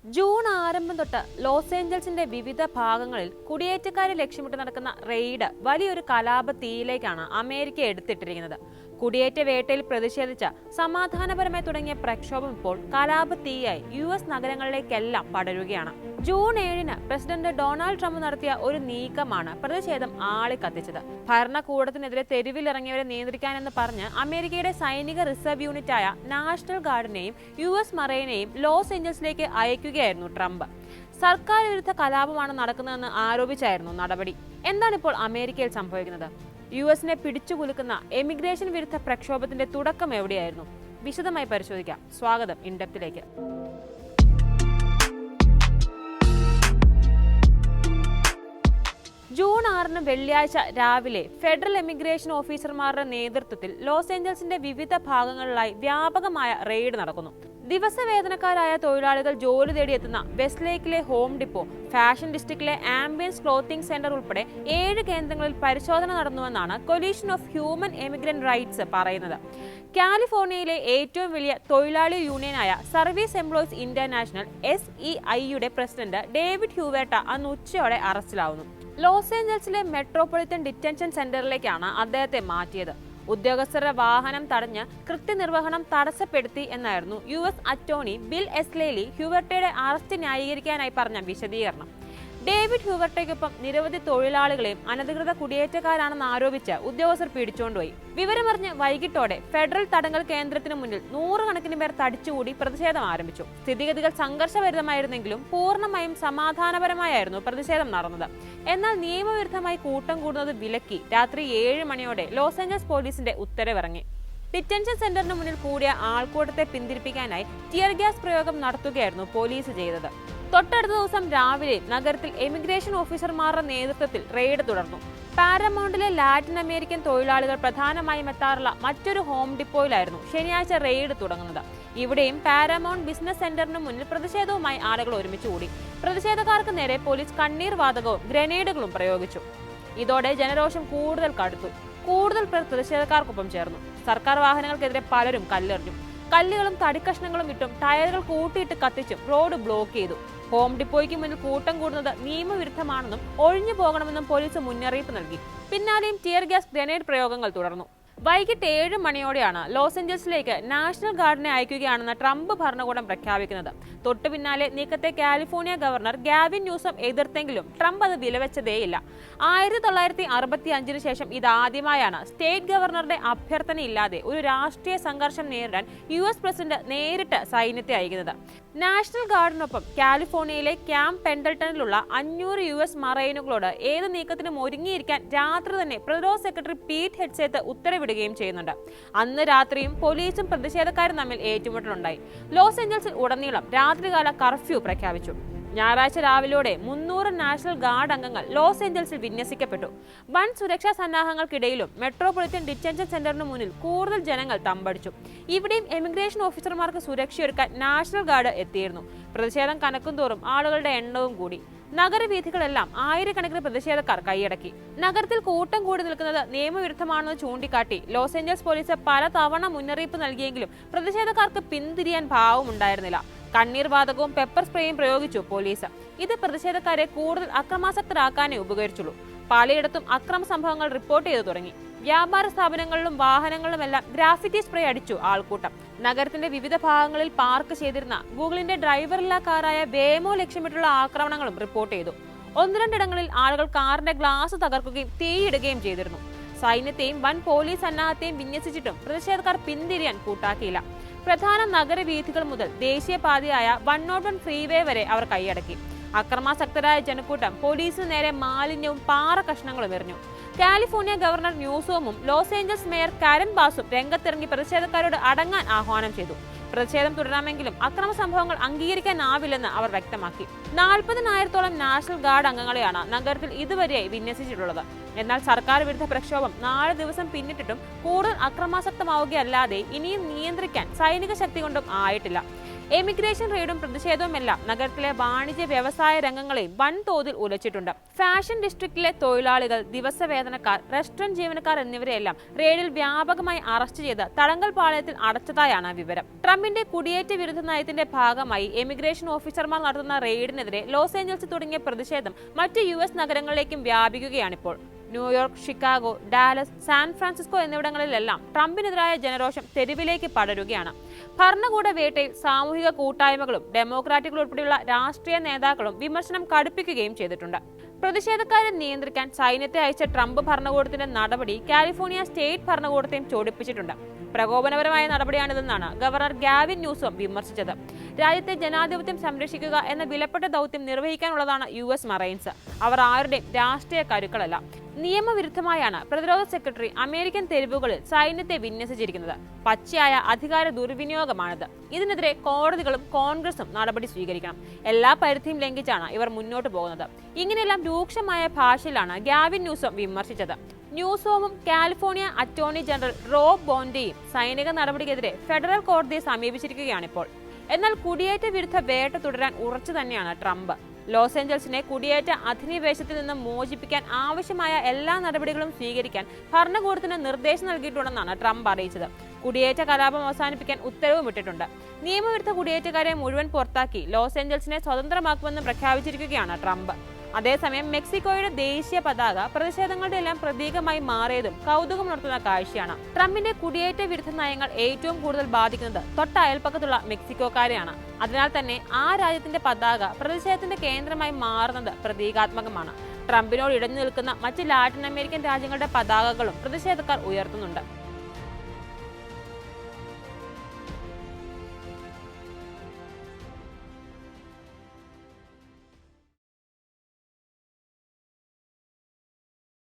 June ആരംഭം തൊട്ട് loss ഏഞ്ചൽസിന്റെ വിവിധ ഭാഗങ്ങളിൽ കുടിയേറ്റക്കാരെ ലക്ഷ്യമിട്ട് നടക്കുന്ന റെയ്ഡ് വലിയൊരു കലാപ തീയിലേക്കാണ് അമേരിക്ക എടുത്തിട്ടിരിക്കുന്നത്. കുടിയേറ്റ വേട്ടയിൽ പ്രതിഷേധിച്ച സമാധാനപരമായി തുടങ്ങിയ പ്രക്ഷോഭം ഇപ്പോൾ കലാപ തീയായി US നഗരങ്ങളിലേക്കെല്ലാം പടരുകയാണ്. ജൂൺ 7-ന് പ്രസിഡന്റ് ഡൊണാൾഡ് ട്രംപ് നടത്തിയ ഒരു നീക്കമാണ് പ്രതിഷേധം ആളിക്കത്തിച്ചത്. ഭരണകൂടത്തിനെതിരെ തെരുവിലിറങ്ങിയവരെ നിയന്ത്രിക്കാനെന്ന് പറഞ്ഞ് അമേരിക്കയുടെ സൈനിക റിസർവ് യൂണിറ്റായ നാഷണൽ ഗാർഡിനെയും US മറൈനെയും ലോസ് ഏഞ്ചൽസിലേക്ക് അയക്കുകയായിരുന്നു ട്രംപ്. സർക്കാർ വിരുദ്ധ കലാപമാണ് നടക്കുന്നതെന്ന് ആരോപിച്ചായിരുന്നു നടപടി. എന്താണിപ്പോൾ അമേരിക്കയിൽ സംഭവിക്കുന്നത്? US-നെ പിടിച്ചുകുലുക്കുന്ന എമിഗ്രേഷൻ വിരുദ്ധ പ്രക്ഷോഭത്തിന്റെ തുടക്കം എവിടെയായിരുന്നു? വിശദമായി പരിശോധിക്കാം. സ്വാഗതം ഇൻഡെപ്തിലേക്ക്. ജൂൺ 6-ന് വെള്ളിയാഴ്ച രാവിലെ ഫെഡറൽ എമിഗ്രേഷൻ ഓഫീസർമാരുടെ നേതൃത്വത്തിൽ ലോസ് ഏഞ്ചൽസിന്റെ വിവിധ ഭാഗങ്ങളിലായി വ്യാപകമായ റെയ്ഡ് നടക്കുന്നു. ദിവസവേതനക്കാരായ തൊഴിലാളികൾ ജോലി തേടിയെത്തുന്ന വെസ്റ്റ്ലേക്കിലെ ഹോം ഡിപ്പോ, ഫാഷൻ ഡിസ്ട്രിക്റ്റിലെ ആംബിയൻസ് ക്ലോത്തിംഗ് സെന്റർ ഉൾപ്പെടെ 7 കേന്ദ്രങ്ങളിൽ പരിശോധന നടന്നുവെന്നാണ് coalition of human emigrant rights പറയുന്നത്. കാലിഫോർണിയയിലെ ഏറ്റവും വലിയ തൊഴിലാളി യൂണിയനായ സർവീസ് എംപ്ലോയീസ് ഇന്റർനാഷണൽ SEI-യുടെ പ്രസിഡന്റ് ഡേവിഡ് ഹ്യൂവേർട്ട അന്ന് ഉച്ചയോടെ അറസ്റ്റിലാവുന്നു. ലോസ് ഏഞ്ചൽസിലെ മെട്രോപൊളിറ്റൻ ഡിറ്റൻഷൻ സെന്ററിലേക്കാണ് അദ്ദേഹത്തെ മാറ്റിയത്. ഉദ്യോഗസ്ഥരുടെ വാഹനം തടഞ്ഞ് കൃത്യനിർവഹണം തടസ്സപ്പെടുത്തി എന്നായിരുന്നു US അറ്റോർണി ബിൽ എസ്ലേലി ഹ്യൂവർട്ടയുടെ അറസ്റ്റ് ന്യായീകരിക്കാനായി പറഞ്ഞ വിശദീകരണം. ഡേവിഡ് ഹ്യൂവർട്ടയ്ക്കൊപ്പം നിരവധി തൊഴിലാളികളെയും അനധികൃത കുടിയേറ്റക്കാരാണെന്ന് ആരോപിച്ച് ഉദ്യോഗസ്ഥർ പിടിച്ചുകൊണ്ടുപോയി. വിവരമറിഞ്ഞ് വൈകിട്ടോടെ ഫെഡറൽ തടങ്കൽ കേന്ദ്രത്തിന് മുന്നിൽ 100 കണക്കിന് പേർ തടിച്ചുകൂടി പ്രതിഷേധം ആരംഭിച്ചു. സ്ഥിതിഗതികൾ സംഘർഷഭരിതമായിരുന്നെങ്കിലും പൂർണ്ണമായും സമാധാനപരമായിരുന്നു പ്രതിഷേധം നടന്നത്. എന്നാൽ നിയമവിരുദ്ധമായി കൂട്ടം കൂടുന്നത് വിലക്കി രാത്രി 7 മണിയോടെ ലോസ് ഏഞ്ചൽസ് പോലീസിന്റെ ഉത്തരവിറങ്ങി. ഡിറ്റൻഷൻ സെന്ററിന് മുന്നിൽ കൂടിയ ആൾക്കൂട്ടത്തെ പിന്തിരിപ്പിക്കാനായി ടിയർ ഗ്യാസ് പ്രയോഗം നടത്തുകയായിരുന്നു പോലീസ് ചെയ്തത്. തൊട്ടടുത്ത ദിവസം രാവിലെ നഗരത്തിൽ എമിഗ്രേഷൻ ഓഫീസർമാരുടെ നേതൃത്വത്തിൽ റെയ്ഡ് തുടർന്നു. പാരമൗണ്ടിലെ ലാറ്റിൻ അമേരിക്കൻ തൊഴിലാളികൾ പ്രധാനമായും എത്താറുള്ള മറ്റൊരു ഹോം ഡിപ്പോയിലായിരുന്നു ശനിയാഴ്ച റെയ്ഡ് തുടങ്ങുന്നത്. ഇവിടെയും പാരമൗണ്ട് ബിസിനസ് സെന്ററിന് മുന്നിൽ പ്രതിഷേധവുമായി ആളുകൾ ഒരുമിച്ച് കൂടി. പ്രതിഷേധക്കാർക്ക് നേരെ പോലീസ് കണ്ണീർ വാതകവും ഗ്രനേഡുകളും പ്രയോഗിച്ചു. ഇതോടെ ജനരോഷം കൂടുതൽ കടുത്തു. കൂടുതൽ പേർ പ്രതിഷേധക്കാർക്കൊപ്പം ചേർന്നു. സർക്കാർ വാഹനങ്ങൾക്കെതിരെ പലരും കല്ലെറിഞ്ഞു. കല്ലുകളും തടിക്കഷ്ണങ്ങളും ഇട്ടും ടയറുകൾ കൂട്ടിയിട്ട് കത്തിച്ചും റോഡ് ബ്ലോക്ക് ചെയ്തു. ഹോം ഡിപ്പോയ്ക്ക് മുന്നിൽ കൂട്ടം കൂടുന്നത് നിയമവിരുദ്ധമാണെന്നും ഒഴിഞ്ഞു പോകണമെന്നും പോലീസ് മുന്നറിയിപ്പ് നൽകി. പിന്നാലെയും ടിയർ ഗ്യാസ് ഗ്രനേഡ് പ്രയോഗങ്ങൾ തുടർന്നു. വൈകിട്ട് 7 മണിയോടെയാണ് ലോസ് ഏഞ്ചൽസിലേക്ക് നാഷണൽ ഗാർഡിനെ അയക്കുകയാണെന്ന് ട്രംപ് ഭരണകൂടം പ്രഖ്യാപിക്കുന്നത്. തൊട്ടു പിന്നാലെ നീക്കത്തെ കാലിഫോർണിയ ഗവർണർ ഗാവിൻ ന്യൂസം എതിർത്തെങ്കിലും ട്രംപ് അത് വിലവെച്ചതേയില്ല. 1965-ന് ശേഷം ഇതാദ്യമായാണ് സ്റ്റേറ്റ് ഗവർണറുടെ അഭ്യർത്ഥനയില്ലാതെ ഒരു രാഷ്ട്രീയ സംഘർഷം നേരിടാൻ US പ്രസിഡന്റ് നേരിട്ട് സൈന്യത്തെ അയക്കുന്നത്. നാഷണൽ ഗാർഡിനൊപ്പം കാലിഫോർണിയയിലെ ക്യാമ്പ് പെൻഡൽട്ടണിലുള്ള 500 US മറൈനുകളോട് ഏത് നീക്കത്തിനും ഒരുങ്ങിയിരിക്കാൻ രാത്രി തന്നെ പ്രതിരോധ സെക്രട്ടറി പീറ്റ് ഹെഡ്സെത്ത് ഉത്തരവിടുകയും ചെയ്യുന്നുണ്ട്. അന്ന് രാത്രിയും പോലീസും പ്രതിഷേധക്കാരും തമ്മിൽ ഏറ്റുമുട്ടലുണ്ടായി. ലോസ് ഏഞ്ചൽസിൽ ഉടനീളം രാത്രികാല കർഫ്യൂ പ്രഖ്യാപിച്ചു. ഞായറാഴ്ച രാവിലെയോടെ 300 നാഷണൽ ഗാർഡ് അംഗങ്ങൾ ലോസ് ഏഞ്ചൽസിൽ വിന്യസിക്കപ്പെട്ടു. വൻ സുരക്ഷാ സന്നാഹങ്ങൾക്കിടയിലും മെട്രോപൊളിറ്റൻ ഡിറ്റൻഷൻ സെന്ററിന് മുന്നിൽ കൂടുതൽ ജനങ്ങൾ തമ്പടിച്ചു. ഇവിടെയും എമിഗ്രേഷൻ ഓഫീസർമാർക്ക് സുരക്ഷയൊരുക്കാൻ നാഷണൽ ഗാർഡ് എത്തിയിരുന്നു. പ്രതിഷേധം കനക്കുംതോറും ആളുകളുടെ എണ്ണവും കൂടി. നഗരവീഥികളെല്ലാം ആയിരക്കണക്കിന് പ്രതിഷേധക്കാർ കൈയടക്കി. നഗരത്തിൽ കൂട്ടം കൂടി നിൽക്കുന്നത് നിയമവിരുദ്ധമാണെന്ന് ചൂണ്ടിക്കാട്ടി ലോസ് ഏഞ്ചൽസ് പോലീസ് പല തവണ മുന്നറിയിപ്പ് നൽകിയെങ്കിലും പ്രതിഷേധക്കാർക്ക് പിന്തിരിയാൻ ഭാവമുണ്ടായിരുന്നില്ല. കണ്ണീർ വാതകവും പെപ്പർ സ്പ്രേയും പ്രയോഗിച്ചു പോലീസ്. ഇത് പ്രതിഷേധക്കാരെ കൂടുതൽ അക്രമാസക്തരാക്കാനേ ഉപകരിച്ചുള്ളൂ. പലയിടത്തും അക്രമ സംഭവങ്ങൾ റിപ്പോർട്ട് ചെയ്തു തുടങ്ങി. വ്യാപാര സ്ഥാപനങ്ങളിലും വാഹനങ്ങളിലുമെല്ലാം ഗ്രാഫിറ്റി സ്പ്രേ അടിച്ചു ആൾക്കൂട്ടം. നഗരത്തിന്റെ വിവിധ ഭാഗങ്ങളിൽ പാർക്ക് ചെയ്തിരുന്ന ഗൂഗിളിന്റെ ഡ്രൈവറില്ലാ കാറായ വേമോ ലക്ഷ്യമിട്ടുള്ള ആക്രമണങ്ങളും റിപ്പോർട്ട് ചെയ്തു. 1-2 ഇടങ്ങളിൽ ആളുകൾ കാറിന്റെ ഗ്ലാസ് തകർക്കുകയും തീയിടുകയും ചെയ്തിരുന്നു. സൈന്യത്തെയും വൻ പോലീസ് സന്നാഹത്തെയും വിന്യസിച്ചിട്ടും പ്രതിഷേധക്കാർ പിന്തിരിയാൻ കൂട്ടാക്കിയില്ല. പ്രധാന നഗരവീഥികൾ മുതൽ ദേശീയപാതയായ 101 ഫ്രീവേ വരെ അവർ കൈയടക്കി. അക്രമാസക്തരായ ജനക്കൂട്ടം പോലീസിന് നേരെ മാലിന്യവും പാറ കഷ്ണങ്ങളും എറിഞ്ഞു. കാലിഫോർണിയ ഗവർണർ ന്യൂസോമും ലോസ് ഏഞ്ചൽസ് മേയർ കാരൻ ബാസും രംഗത്തിറങ്ങി പ്രതിഷേധക്കാരോട് അടങ്ങാൻ ആഹ്വാനം ചെയ്തു. പ്രതിഷേധം തുടരാമെങ്കിലും അക്രമ സംഭവങ്ങൾ അംഗീകരിക്കാനാവില്ലെന്ന് അവർ വ്യക്തമാക്കി. 40,000-ഓളം നാഷണൽ ഗാർഡ് അംഗങ്ങളെയാണ് നഗരത്തിൽ ഇതുവരെയായി വിന്യസിച്ചിട്ടുള്ളത്. എന്നാൽ സർക്കാർ വിരുദ്ധ പ്രക്ഷോഭം 4 ദിവസം പിന്നിട്ടിട്ടും കൂടുതൽ അക്രമാസക്തമാവുകയല്ലാതെ ഇനിയും നിയന്ത്രിക്കാൻ സൈനിക ശക്തി കൊണ്ടും ആയിട്ടില്ല. എമിഗ്രേഷൻ റെയ്ഡും പ്രതിഷേധവുമെല്ലാം നഗരത്തിലെ വാണിജ്യ വ്യവസായ രംഗങ്ങളെയും വൻതോതിൽ ഉലച്ചിട്ടുണ്ട്. ഫാഷൻ ഡിസ്ട്രിക്റ്റിലെ തൊഴിലാളികൾ, ദിവസവേതനക്കാർ, റെസ്റ്റോറന്റ് ജീവനക്കാർ എന്നിവരെയെല്ലാം റെയ്ഡിൽ വ്യാപകമായി അറസ്റ്റ് ചെയ്ത് തടങ്കൽ പാളയത്തിൽ അടച്ചതായാണ് വിവരം. ട്രംപിന്റെ കുടിയേറ്റ വിരുദ്ധ നയത്തിന്റെ ഭാഗമായി എമിഗ്രേഷൻ ഓഫീസർമാർ നടത്തുന്ന റെയ്ഡിനെതിരെ ലോസ് ഏഞ്ചൽസ് തുടങ്ങിയ പ്രതിഷേധം മറ്റ് US നഗരങ്ങളിലേക്കും വ്യാപിക്കുകയാണിപ്പോൾ. New York, Chicago, Dallas, San Francisco എന്നിവിടങ്ങളിലെല്ലാം ട്രംപിനെതിരായ ജനരോഷം തെരുവിലേക്ക് പടരുകയാണ്. ഭരണകൂട വേട്ടയിൽ സാമൂഹിക കൂട്ടായ്മകളും ഡെമോക്രാറ്റുകൾ ഉൾപ്പെടെയുള്ള രാഷ്ട്രീയ നേതാക്കളും വിമർശനം കടുപ്പിക്കുകയും ചെയ്തിട്ടുണ്ട്. പ്രതിഷേധക്കാരെ നിയന്ത്രിക്കാൻ സൈന്യത്തെ അയച്ച ട്രംപ് ഭരണകൂടത്തിന്റെ നടപടി കാലിഫോർണിയ സ്റ്റേറ്റ് ഭരണകൂടത്തെയും ചൊടിപ്പിച്ചിട്ടുണ്ട്. പ്രകോപനപരമായ നടപടിയാണിതെന്നാണ് ഗവർണർ ഗാവിൻ ന്യൂസം വിമർശിച്ചത്. രാജ്യത്തെ ജനാധിപത്യം സംരക്ഷിക്കുക എന്ന വിലപ്പെട്ട ദൗത്യം നിർവഹിക്കാനുള്ളതാണ് US മറൈൻസ്. അവർ ആരുടെയും രാഷ്ട്രീയ കരുക്കളല്ല. നിയമവിരുദ്ധമായാണ് പ്രതിരോധ സെക്രട്ടറി അമേരിക്കൻ തെരുവുകളിൽ സൈന്യത്തെ വിന്യസിച്ചിരിക്കുന്നത്. പച്ചയായ അധികാര ദുർവിനിയോഗമാണിത്. ഇതിനെതിരെ കോടതികളും കോൺഗ്രസും നടപടി സ്വീകരിക്കണം. എല്ലാ പരിധിയും ലംഘിച്ചാണ് ഇവർ മുന്നോട്ട് പോകുന്നത്. ഇങ്ങനെയെല്ലാം രൂക്ഷമായ ഭാഷയിലാണ് ഗാവിൻ ന്യൂസം വിമർശിച്ചത്. ന്യൂസോമും കാലിഫോർണിയ അറ്റോർണി ജനറൽ റോബ് ബോണ്ടെയും സൈനിക നടപടിക്കെതിരെ ഫെഡറൽ കോടതിയെ സമീപിച്ചിരിക്കുകയാണിപ്പോൾ. എന്നാൽ കുടിയേറ്റ വിരുദ്ധ വേട്ട തുടരാൻ ഉറച്ചു തന്നെയാണ് ട്രംപ്. ലോസ് ഏഞ്ചൽസിനെ കുടിയേറ്റ അധിനിവേശത്തിൽ നിന്നും മോചിപ്പിക്കാൻ ആവശ്യമായ എല്ലാ നടപടികളും സ്വീകരിക്കാൻ ഭരണകൂടത്തിന് നിർദ്ദേശം നൽകിയിട്ടുണ്ടെന്നാണ് ട്രംപ് അറിയിച്ചത്. കുടിയേറ്റ കലാപം അവസാനിപ്പിക്കാൻ ഉത്തരവും ഇട്ടിട്ടുണ്ട്. നിയമവിരുദ്ധ കുടിയേറ്റക്കാരെ മുഴുവൻ പുറത്താക്കി ലോസ് ഏഞ്ചൽസിനെ സ്വതന്ത്രമാക്കുമെന്ന് പ്രഖ്യാപിച്ചിരിക്കുകയാണ് ട്രംപ്. അതേസമയം മെക്സിക്കോയുടെ ദേശീയ പതാക പ്രതിഷേധങ്ങളുടെ എല്ലാം പ്രതീകമായി മാറിയതും കൗതുകമുണർത്തുന്ന കാഴ്ചയാണ്. ട്രംപിന്റെ കുടിയേറ്റ വിരുദ്ധ നയങ്ങൾ ഏറ്റവും കൂടുതൽ ബാധിക്കുന്നത് തൊട്ട അയൽപ്പക്കത്തുള്ള മെക്സിക്കോക്കാരെയാണ്. അതിനാൽ തന്നെ ആ രാജ്യത്തിന്റെ പതാക പ്രതിഷേധത്തിന്റെ കേന്ദ്രമായി മാറുന്നത് പ്രതീകാത്മകമാണ്. ട്രംപിനോട് ഇടഞ്ഞു നിൽക്കുന്ന മറ്റ് ലാറ്റിൻ അമേരിക്കൻ രാജ്യങ്ങളുടെ പതാകകളും പ്രതിഷേധക്കാർ ഉയർത്തുന്നുണ്ട്.